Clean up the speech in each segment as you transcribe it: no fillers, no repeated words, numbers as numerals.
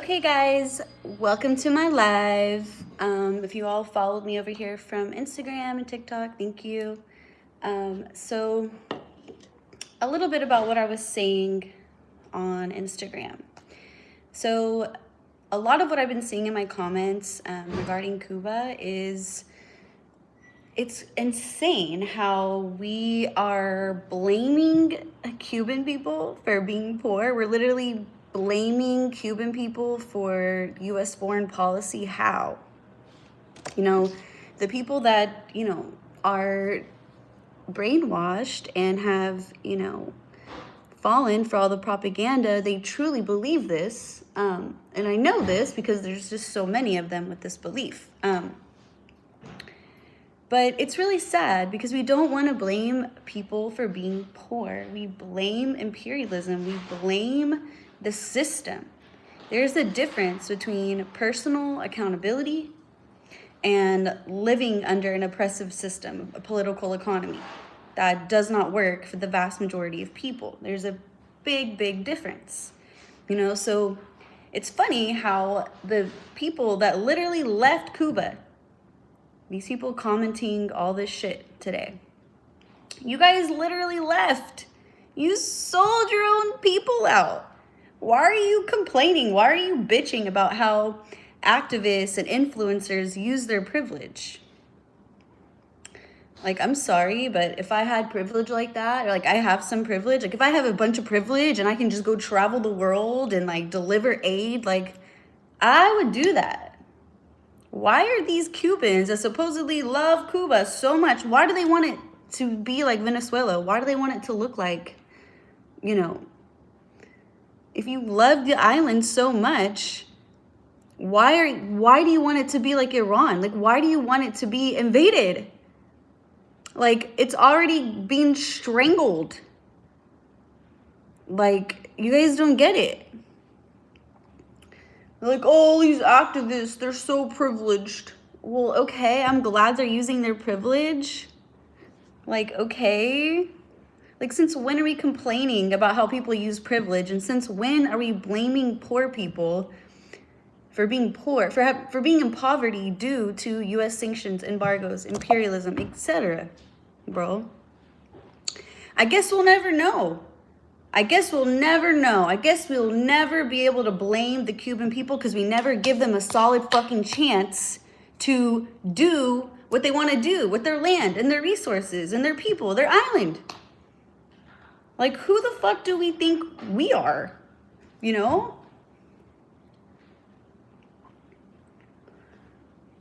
Okay guys, welcome to my live. If you all followed me over here from Instagram and TikTok, thank you. So a little bit about what I was saying on Instagram. So a lot of what I've been seeing in my comments regarding Cuba is it's insane how we are blaming Cuban people for being poor. We're literally blaming Cuban people for U.S. foreign policy. How? The people that, are brainwashed and have, fallen for all the propaganda, they truly believe this. And I know this because there's just so many of them with this belief. But it's really sad because we don't want to blame people for being poor. We blame imperialism. We blame the system. There's a difference between personal accountability and living under an oppressive system, a political economy that does not work for the vast majority of people. There's a big, big difference. So it's funny how the people that literally left Cuba, these people commenting all this shit today, you guys literally left. You sold your own people out. Why are you complaining? Why are you bitching about how activists and influencers use their privilege? Like, I'm sorry, but if I had privilege like that, or like I have some privilege, like if I have a bunch of privilege and I can just go travel the world and like deliver aid, like I would do that. Why are these Cubans that supposedly love Cuba so much, why do they want it to be like Venezuela? Why do they want it to look like, if you love the island so much, why do you want it to be like Iran? Like, why do you want it to be invaded? Like, it's already being strangled. Like, you guys don't get it. Like, oh, these activists, they're so privileged. Well, okay, I'm glad they're using their privilege. Like, okay. Like, since when are we complaining about how people use privilege? And since when are we blaming poor people for being poor, for being in poverty due to U.S. sanctions, embargoes, imperialism, etc.? Bro, I guess we'll never know. I guess we'll never know. I guess we'll never be able to blame the Cuban people because we never give them a solid fucking chance to do what they want to do with their land and their resources and their people, their island. Like, who the fuck do we think we are?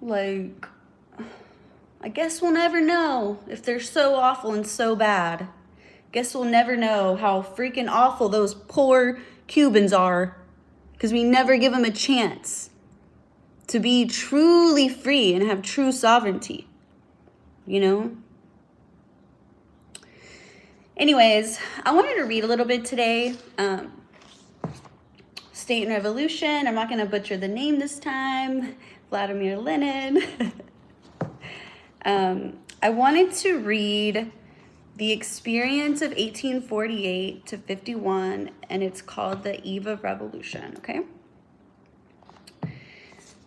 Like, I guess we'll never know if they're so awful and so bad. Guess we'll never know how freaking awful those poor Cubans are because we never give them a chance to be truly free and have true sovereignty, Anyways, I wanted to read a little bit today. State and Revolution. I'm not going to butcher the name this time. Vladimir Lenin. I wanted to read The Experience of 1848 to 51, and it's called The Eve of Revolution, okay?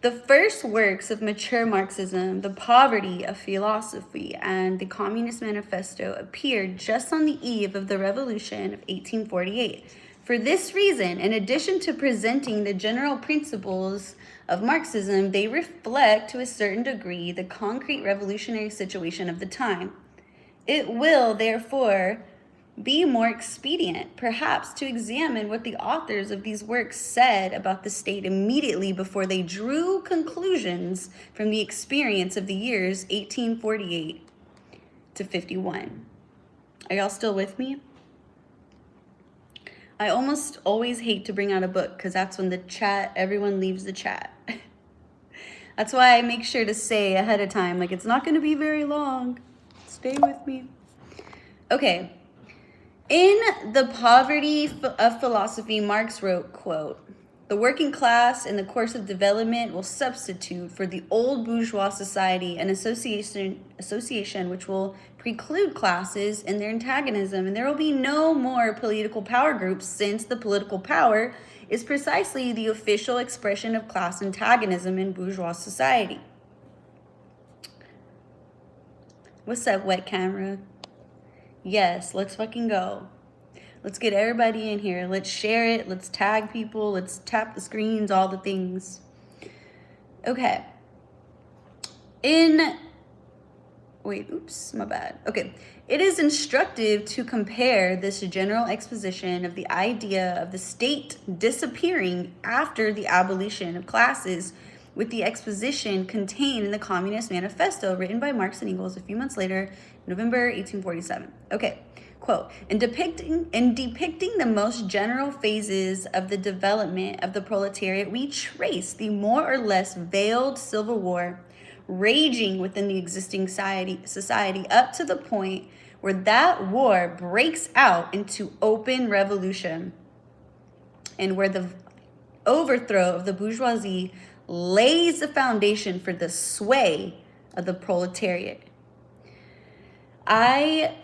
The first works of mature Marxism, The Poverty of Philosophy, and the Communist Manifesto appeared just on the eve of the Revolution of 1848. For this reason, in addition to presenting the general principles of Marxism, they reflect to a certain degree the concrete revolutionary situation of the time. It will, therefore, be more expedient, perhaps, to examine what the authors of these works said about the state immediately before they drew conclusions from the experience of the years 1848 to 51. Are y'all still with me? I almost always hate to bring out a book because that's when everyone leaves the chat. That's why I make sure to say ahead of time, like, it's not going to be very long. Stay with me. Okay. In The Poverty of Philosophy, Marx wrote, quote, "The working class in the course of development will substitute for the old bourgeois society an association which will preclude classes in their antagonism, and there will be no more political power groups since the political power is precisely the official expression of class antagonism in bourgeois society. What's up, wet camera? Yes, let's fucking go. Let's get everybody in here. Let's share it. Let's tag people. Let's tap the screens, all the things. Okay. Oops, my bad. Okay. It is instructive to compare this general exposition of the idea of the state disappearing after the abolition of classes with the exposition contained in the Communist Manifesto written by Marx and Engels a few months later, November 1847. Okay. Quote, in depicting the most general phases of the development of the proletariat, we trace the more or less veiled civil war raging within the existing society up to the point where that war breaks out into open revolution and where the overthrow of the bourgeoisie lays the foundation for the sway of the proletariat. I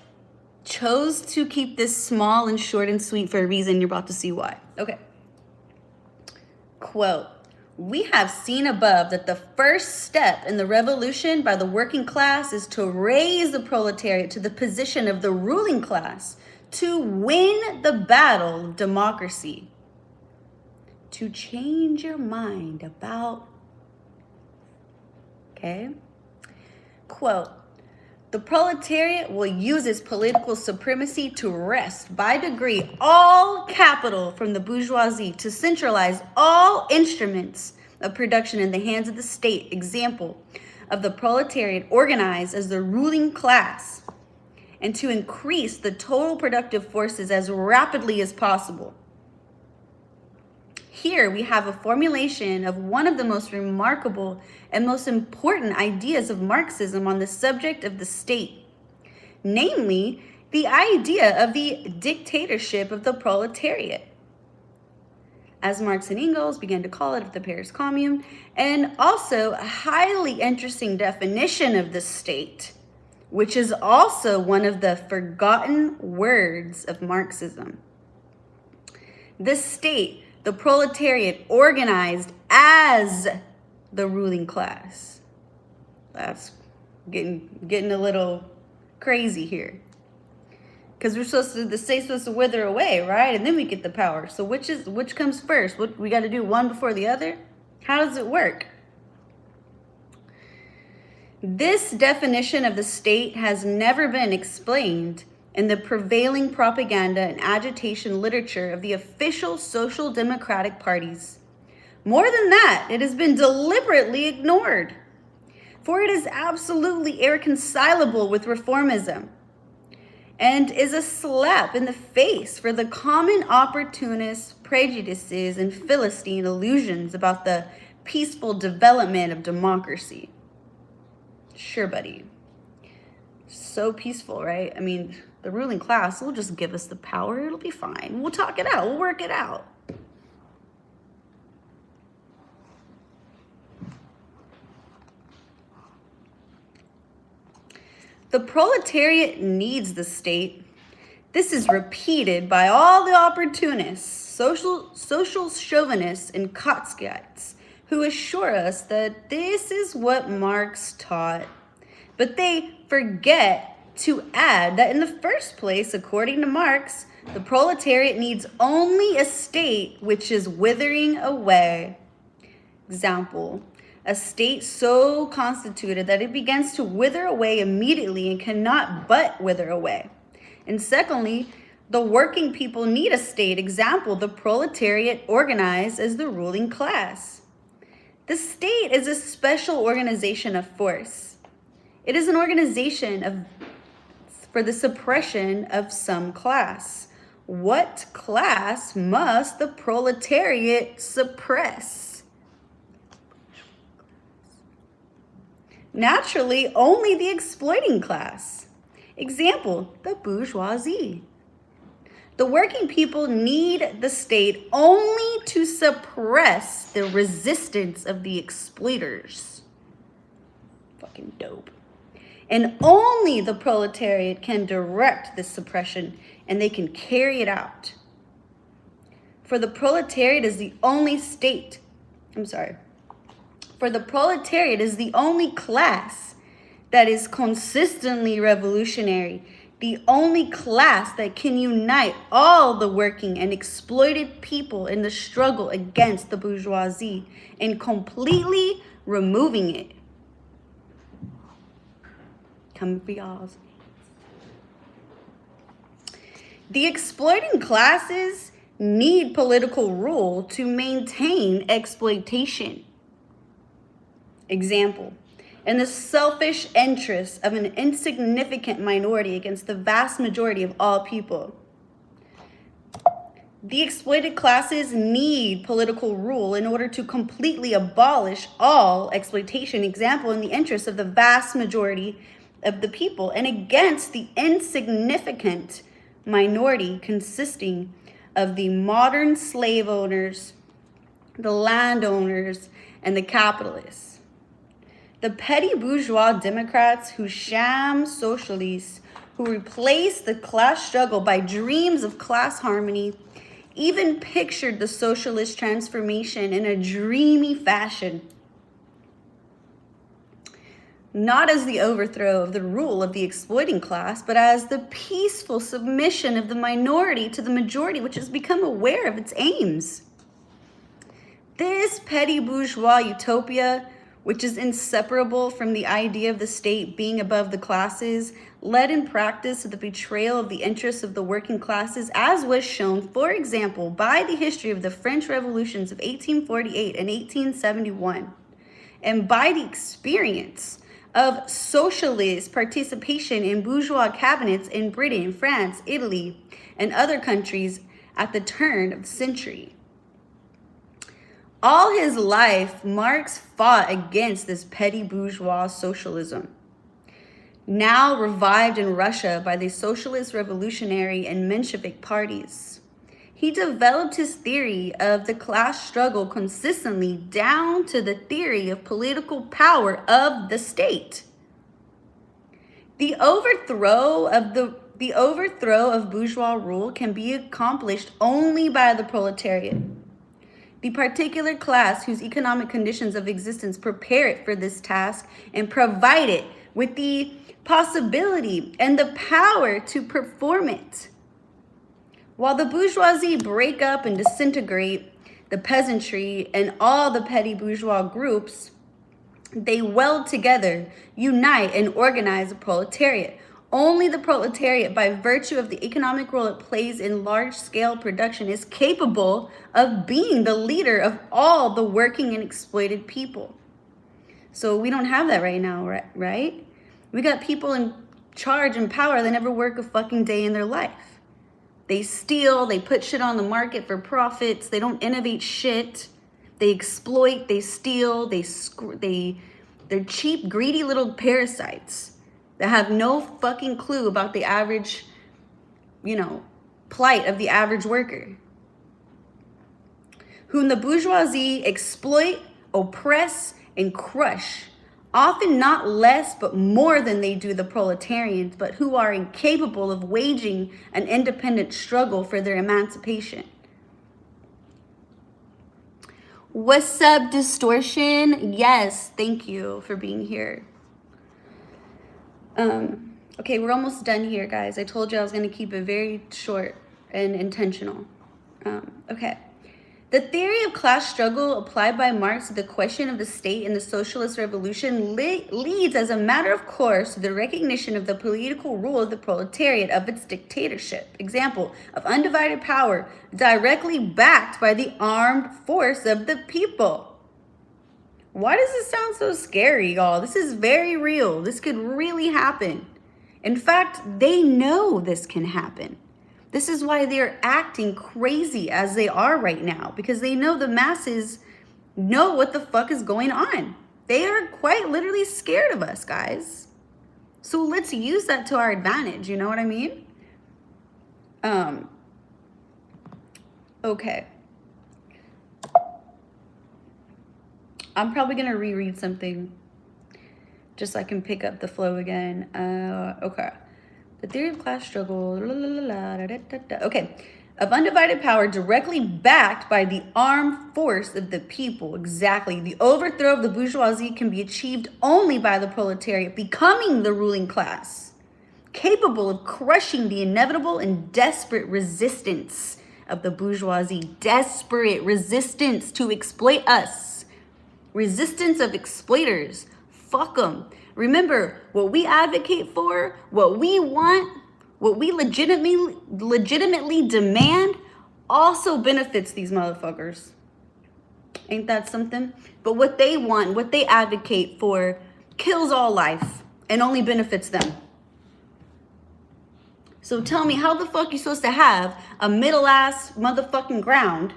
chose to keep this small and short and sweet for a reason. You're about to see why. Okay. Quote, we have seen above that the first step in the revolution by the working class is to raise the proletariat to the position of the ruling class, to win the battle of democracy. To change your mind about, okay? Quote, the proletariat will use its political supremacy to wrest by degree all capital from the bourgeoisie, to centralize all instruments of production in the hands of the state. Example of the proletariat organized as the ruling class, and to increase the total productive forces as rapidly as possible. Here we have a formulation of one of the most remarkable and most important ideas of Marxism on the subject of the state, namely the idea of the dictatorship of the proletariat, as Marx and Engels began to call it of the Paris Commune, and also a highly interesting definition of the state, which is also one of the forgotten words of Marxism. The state, the proletariat, organized as the ruling class. That's getting a little crazy here. Because the state's supposed to wither away, right? And then we get the power. So which comes first? What we got to do, one before the other? How does it work? This definition of the state has never been explained in the prevailing propaganda and agitation literature of the official social democratic parties. More than that, it has been deliberately ignored, for it is absolutely irreconcilable with reformism and is a slap in the face for the common opportunist prejudices and Philistine illusions about the peaceful development of democracy. Sure, buddy. So peaceful, right? I mean, the ruling class will just give us the power. It'll be fine. We'll talk it out. We'll work it out. The proletariat needs the state. This is repeated by all the opportunists, social chauvinists, and Trotskyites, who assure us that this is what Marx taught. But they forget to add that in the first place, according to Marx, the proletariat needs only a state which is withering away. Example, a state so constituted that it begins to wither away immediately and cannot but wither away. And secondly, the working people need a state. Example, the proletariat organized as the ruling class. The state is a special organization of force. It is an organization for the suppression of some class. What class must the proletariat suppress? Naturally, only the exploiting class. Example, the bourgeoisie. The working people need the state only to suppress the resistance of the exploiters. Fucking dope. And only the proletariat can direct this suppression, and they can carry it out. For the proletariat is the only state. I'm sorry. For the proletariat is the only class that is consistently revolutionary, the only class that can unite all the working and exploited people in the struggle against the bourgeoisie and completely removing it. Come for y'all. The exploiting classes need political rule to maintain exploitation. Example, in the selfish interests of an insignificant minority against the vast majority of all people. The exploited classes need political rule in order to completely abolish all exploitation. Example, in the interests of the vast majority of the people and against the insignificant minority consisting of the modern slave owners, the landowners, and the capitalists. The petty bourgeois Democrats who sham socialists, who replace the class struggle by dreams of class harmony, even pictured the socialist transformation in a dreamy fashion. Not as the overthrow of the rule of the exploiting class, but as the peaceful submission of the minority to the majority, which has become aware of its aims. This petty bourgeois utopia, which is inseparable from the idea of the state being above the classes, led in practice to the betrayal of the interests of the working classes, as was shown, for example, by the history of the French revolutions of 1848 and 1871, and by the experience of socialist participation in bourgeois cabinets in Britain, France, Italy, and other countries at the turn of the century. All his life, Marx fought against this petty bourgeois socialism, now revived in Russia by the socialist revolutionary and Menshevik parties. He developed his theory of the class struggle consistently down to the theory of political power of the state. The overthrow of bourgeois rule can be accomplished only by the proletariat, the particular class whose economic conditions of existence prepare it for this task and provide it with the possibility and the power to perform it. While the bourgeoisie break up and disintegrate the peasantry and all the petty bourgeois groups, they weld together, unite, and organize the proletariat. Only the proletariat, by virtue of the economic role it plays in large-scale production, is capable of being the leader of all the working and exploited people. So we don't have that right now, right? We got people in charge and power that never work a fucking day in their life. They steal, they put shit on the market for profits, they don't innovate shit, they exploit, they steal, they're cheap, greedy little parasites that have no fucking clue about the average, plight of the average worker, whom the bourgeoisie exploit, oppress, and crush, often not less but more than they do the proletarians, but who are incapable of waging an independent struggle for their emancipation. What's up, Distortion? Yes, thank you for being here. Okay, we're almost done here, guys. I told you I was going to keep it very short and intentional. Okay. The theory of class struggle applied by Marx to the question of the state in the socialist revolution leads as a matter of course to the recognition of the political rule of the proletariat, of its dictatorship. Example, of undivided power directly backed by the armed force of the people. Why does this sound so scary, y'all? This is very real. This could really happen. In fact, they know this can happen. This is why they're acting crazy as they are right now, because they know the masses know what the fuck is going on. They are quite literally scared of us, guys. So let's use that to our advantage, you know what I mean? Okay. I'm probably going to reread something just so I can pick up the flow again. Okay. The theory of class struggle. Okay. of undivided power directly backed by the armed force of the people. Exactly. The overthrow of the bourgeoisie can be achieved only by the proletariat becoming the ruling class, capable of crushing the inevitable and desperate resistance of the bourgeoisie. Desperate resistance to exploit us. Resistance of exploiters. Fuck them. Remember, what we advocate for, what we want, what we legitimately demand also benefits these motherfuckers. Ain't that something? But what they want, what they advocate for, kills all life and only benefits them. So tell me, how the fuck you supposed to have a middle-ass motherfucking ground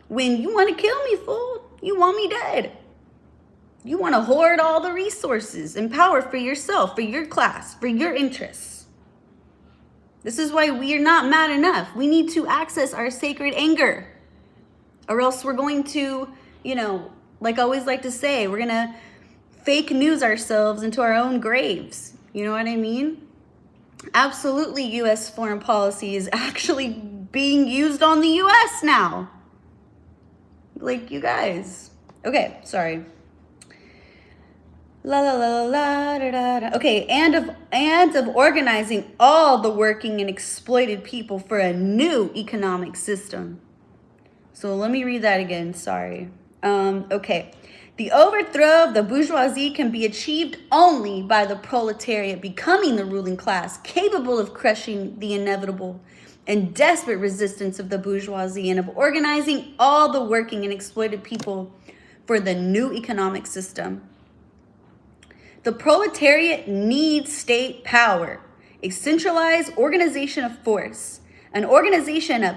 when you want to kill me, fool? You want me dead. You want to hoard all the resources and power for yourself, for your class, for your interests. This is why we are not mad enough. We need to access our sacred anger, or else we're going to, like I always like to say, we're going to fake news ourselves into our own graves. You know what I mean? Absolutely, U.S. foreign policy is actually being used on the U.S. now. Like, you guys. Okay, sorry. La la la la da da da. Okay, and of organizing all the working and exploited people for a new economic system. So let me read that again. Sorry. Okay. The overthrow of the bourgeoisie can be achieved only by the proletariat becoming the ruling class, capable of crushing the inevitable and desperate resistance of the bourgeoisie, and of organizing all the working and exploited people for the new economic system. The proletariat needs state power, a centralized organization of force, an organization of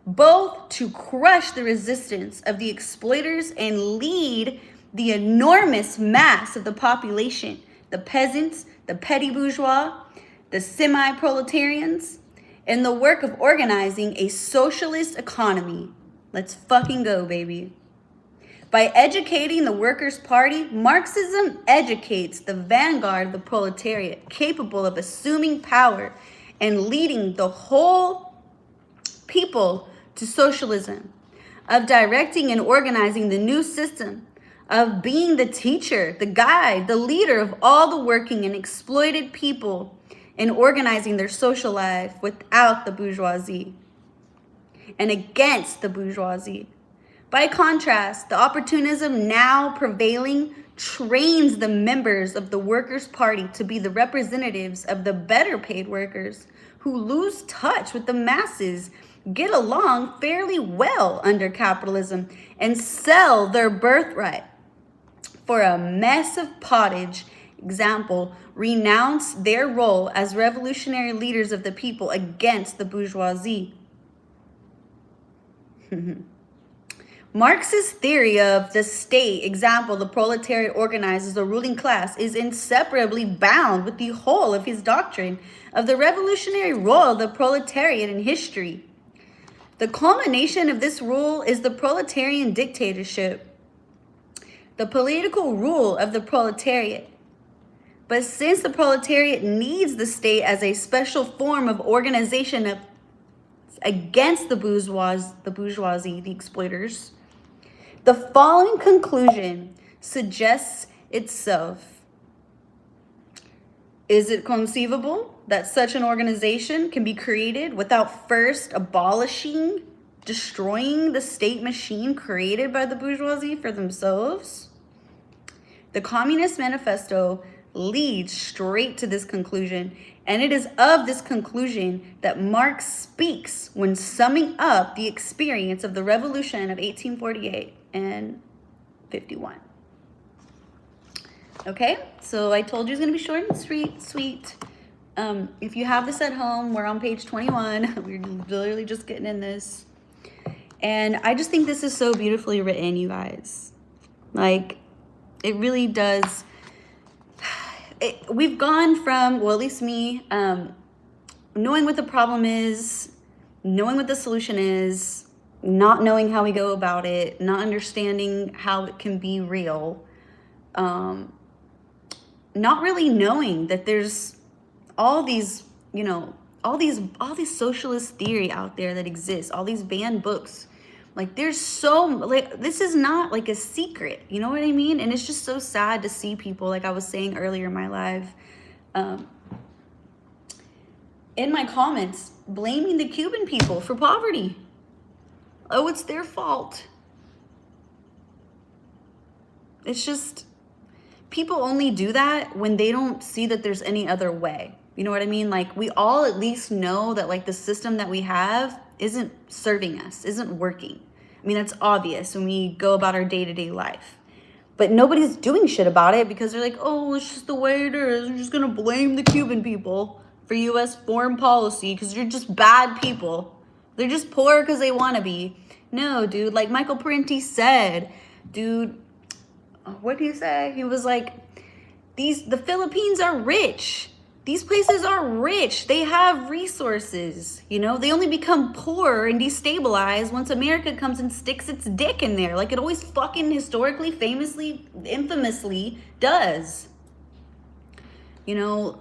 both to crush the resistance of the exploiters and lead the enormous mass of the population, the peasants, the petty bourgeois, the semi-proletarians, in the work of organizing a socialist economy. Let's fucking go, baby. By educating the Workers' Party, Marxism educates the vanguard of the proletariat, capable of assuming power and leading the whole people to socialism, of directing and organizing the new system, of being the teacher, the guide, the leader of all the working and exploited people in organizing their social life without the bourgeoisie and against the bourgeoisie. By contrast, the opportunism now prevailing trains the members of the Workers' Party to be the representatives of the better paid workers who lose touch with the masses, get along fairly well under capitalism, and sell their birthright for a mess of pottage. Example, renounce their role as revolutionary leaders of the people against the bourgeoisie. Marx's theory of the state, example, the proletariat organizes the ruling class, is inseparably bound with the whole of his doctrine of the revolutionary role of the proletariat in history. The culmination of this rule is the proletarian dictatorship, the political rule of the proletariat. But since the proletariat needs the state as a special form of organization against the bourgeoisie, the exploiters, the following conclusion suggests itself. Is it conceivable that such an organization can be created without first abolishing, destroying the state machine created by the bourgeoisie for themselves? The Communist Manifesto leads straight to this conclusion, and it is of this conclusion that Marx speaks when summing up the experience of the revolution of 1848 and 51. Okay, so I told you it's going to be short and sweet. If you have this at home, we're on page 21. We're literally just getting in this. And I just think this is so beautifully written, you guys. Like, it really does. We've gone from, well, at least me, knowing what the problem is, knowing what the solution is, not knowing how we go about it, not understanding how it can be real, not really knowing that there's all these, all these socialist theory out there that exists, all these banned books. Like there's so, like, this is not like a secret, you know what I mean? And it's just so sad to see people, like I was saying earlier in my live, in my comments, blaming the Cuban people for poverty. Oh, it's their fault. It's just, people only do that when they don't see that there's any other way. You know what I mean? Like, we all at least know that, like, the system that we have isn't serving us, isn't working. I mean, that's obvious when we go about our day-to-day life. But nobody's doing shit about it because they're like, oh, it's just the way it is. We're just going to blame the Cuban people for U.S. foreign policy because you're just bad people. They're just poor because they want to be. No, dude, like Michael Parenti said, dude, what did he say? He was like, the Philippines are rich. These places are rich. They have resources, you know? They only become poor and destabilized once America comes and sticks its dick in there, like it always fucking historically, famously, infamously does. You know,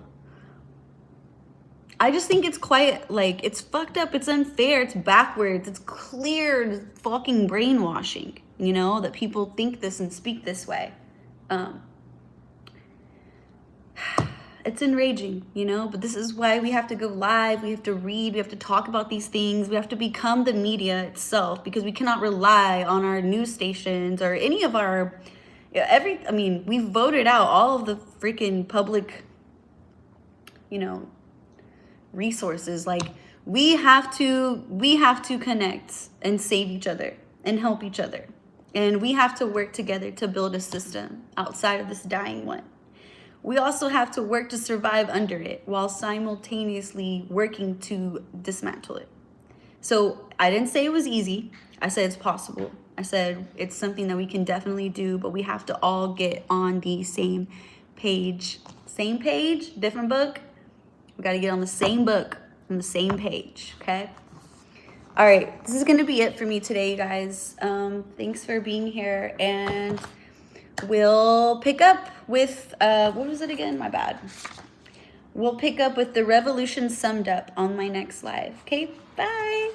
I just think it's quite, like, it's fucked up, it's unfair, it's backwards, it's clear fucking brainwashing, you know, that people think this and speak this way. It's enraging, you know, but this is why we have to go live, we have to read, we have to talk about these things, we have to become the media itself, because we cannot rely on our news stations or any of our, I mean, we've voted out all of the freaking public, you know, resources. Like, we have to connect and save each other and help each other. And we have to work together to build a system outside of this dying one. We also have to work to survive under it while simultaneously working to dismantle it. So I didn't say it was easy. I said it's possible. I said it's something that we can definitely do, but we have to all get on the same page. Same page, different book. We got to get on the same book, on the same page, okay? All right, this is going to be it for me today, you guys. Thanks for being here, and we'll pick up with, what was it again? My bad. We'll pick up with the revolution summed up on my next live. Okay, bye.